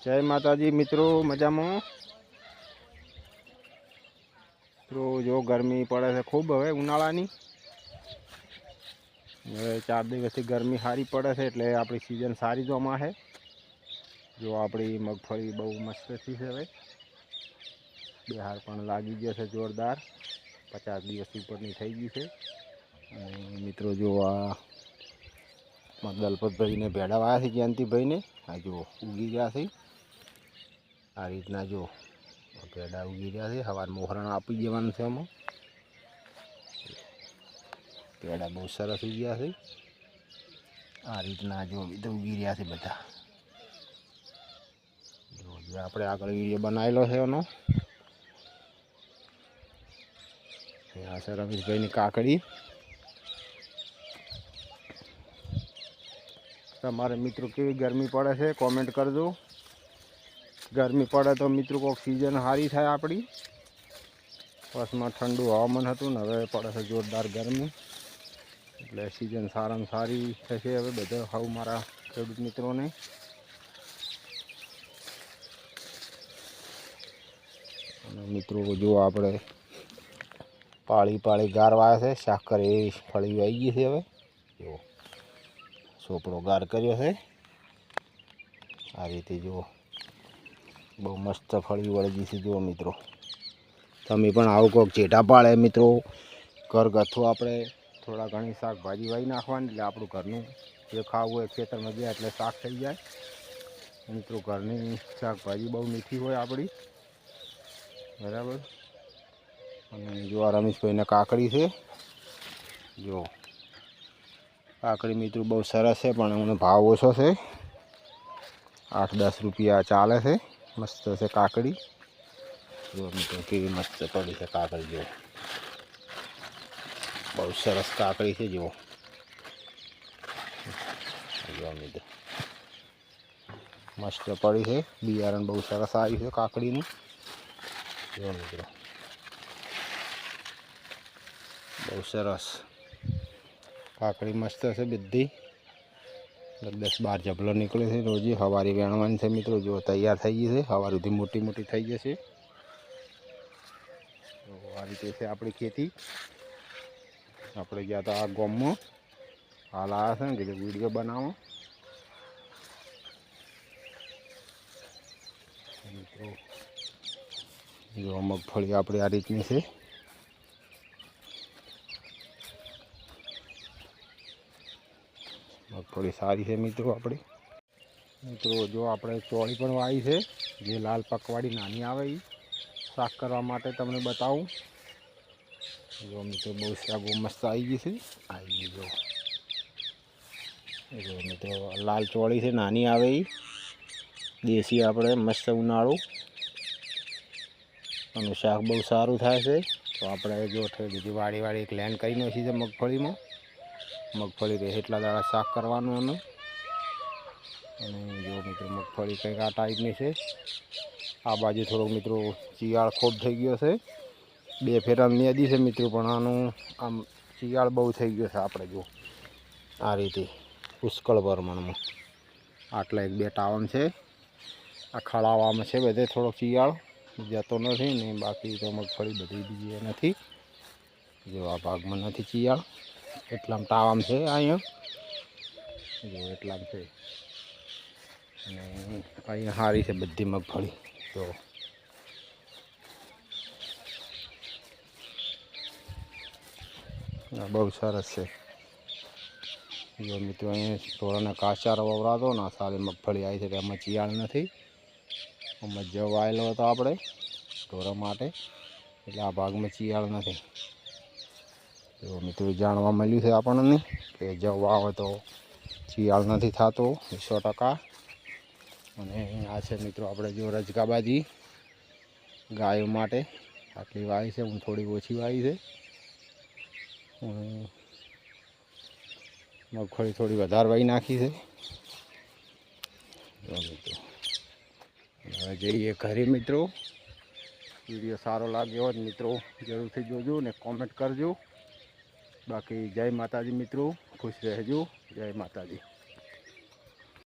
જય માતાજી મિત્રો, મજામાં? તો જો ગરમી પડે છે ખૂબ હવે ઉનાળાની. હવે 4 દિવસથી ગરમી સારી પડે છે એટલે આપણી સિઝન સારી જોમાં છે. જો આપણી મગફળી બહુ મસ્ત થઈ છે. હવે બિહાર પણ લાગી ગયો છે જોરદાર, 50 દિવસ ઉપરની થઈ ગઈ છે. અને મિત્રો જો આ દલપતભાઈને ભેડા વાયા છે, જયંતિભાઈને આ જો ઉગી ગયા છે. આ રીતના જો ભેડા ઉગી રહ્યા છે. સવાર મોહરણ આપી દેવાનું છે. એમાં ભેડા બહુ સરસ ઉગ્યા છે. આ રીતના જો ઉગી રહ્યા છે બધા. જો આપણે આગળ વિડીયો બનાવેલો છે એનો. આ છે રમેશભાઈની કાકડી. તમારે મિત્રો કેવી ગરમી પડે છે કોમેન્ટ કરજો. ગરમી પડે તો મિત્રો કોઈક સિઝન સારી થાય આપણી. બસમાં ઠંડુ હવામાન હતું ને હવે પડે છે જોરદાર ગરમી, એટલે સિઝન સારામાં સારી થશે હવે બધા હાવ મારા ખેડૂત મિત્રોને. અને મિત્રો જો આપણે પાળી ગાર વાયા છે, સાકર એવી ફળી આવી ગઈ છે. હવે જો સોપડો ગાર કર્યો છે. આ રીતે જુઓ બહુ મસ્ત ફળી વળી ગઈ છે. જુઓ મિત્રો, તમે પણ આવું કોઈક ચેટા પાડે મિત્રો ઘરગથ્થું આપણે થોડા ઘણી શાકભાજી વાવી નાખવાની, એટલે આપણું ઘરનું જે ખાવું હોય ખેતરમાં ગયા એટલે શાક થઈ જાય. મિત્રો ઘરની શાકભાજી બહુ મીઠી હોય આપણી, બરાબર. અને જો આ રમેશભાઈને કાકડી છે. જો કાકડી મિત્રો બહુ સરસ છે, પણ એનો ભાવ ઓછો છે. 8-10 રૂપિયા ચાલે છે. મસ્ત છે કાકડી. જો મિત્રો કેવી મસ્ત પડી છે કાકડી. જો બહુ સરસ કાકડી છે. જુઓ મિત્રો મસ્ત પડી છે. બિયારણ બહુ સરસ આવ્યું છે કાકડીનું. જો મિત્રો બહુ સરસ કાકડી મસ્ત છે બધી. 10-12 જબલો નીકળે છે રોજે. સવારે વેણવાની છે મિત્રો. જો તૈયાર થઈ ગઈ છે. સવાર સુધી મોટી થઈ જશે. તો આ રીતે છે આપણી ખેતી. આપણે ગયા હતા આ ગામમાં, હાલ આવ્યા છે ને કીધું વિડીયો બનાવો. મિત્રો જો મગફળી આપણી આ રીતની છે. મગફળી સારી છે મિત્રો આપણી. મિત્રો જો આપણે ચોળી પણ વાવી છે, જે લાલ પકવાડી નાની આવે એ શાક કરવા માટે તમને બતાવું. જો મિત્રો બહુ શાકો મસ્ત આવી ગઈ છે. આવી ગઈ જો મિત્રો લાલ ચોળી છે, નાની આવે એ દેશી આપણે મસ્ત ઉનાળું અને શાક બહુ સારું થાય છે. તો આપણે જો બીજી વાડી એક લેન કરી નાખી છે મગફળીમાં. મગફળી રહે એટલા દાડા શાક કરવાનું એનું. અને જો મિત્રો મગફળી કંઈક આ ટાઈપની છે. આ બાજુ થોડોક મિત્રો ચિયાળ ખોટ થઈ ગયો છે. 2 ફેરા મેદી છે મિત્રો, પણ આનું આમ ચિયાળ બહુ થઈ ગયો છે. આપણે જો આ રીતે પુષ્કળ પ્રમાણમાં આટલા 1-2 ટાવન છે. આ ખળાવામાં છે બધે થોડોક ચિયાળ જતો નથી ને, બાકી તો મગફળી બધી બીજી નથી. જો આ ભાગમાં નથી ચિયાળ, એટલામાં ટાવામ છે. અહીંયા જો એટલામાં છે. અને અહીંયા સારી છે બધી મગફળી. તો બહુ સરસ છે. જો મિત્રો અહીંયા ઢોરાને કાચારો વવરાતો ને સારી મગફળી આવી છે. એમાં ચિયાળ નથી. આમાં જવ આવેલો હતો આપણે ઢોરા માટે, એટલે આ ભાગમાં ચિયાળ નથી. જો મિત્રો જાણવા મળ્યું છે આપણને કે જવ આવે તો ચિયાળ નથી થતો 100%. અને આ છે મિત્રો આપણે જો રજકાબાજી ગાયો માટે આટલી વાવી છે. હું થોડી ઓછી વાવી છે. મગફળી થોડી વધારે વાવી નાખી છે. હવે જઈએ ઘરે મિત્રો. વિડીયો સારો લાગ્યો હોય મિત્રો જરૂરથી જોજો ને કોમેન્ટ કરજો. બાકી જય માતાજી મિત્રો, ખુશ રહેજો. જય માતાજી.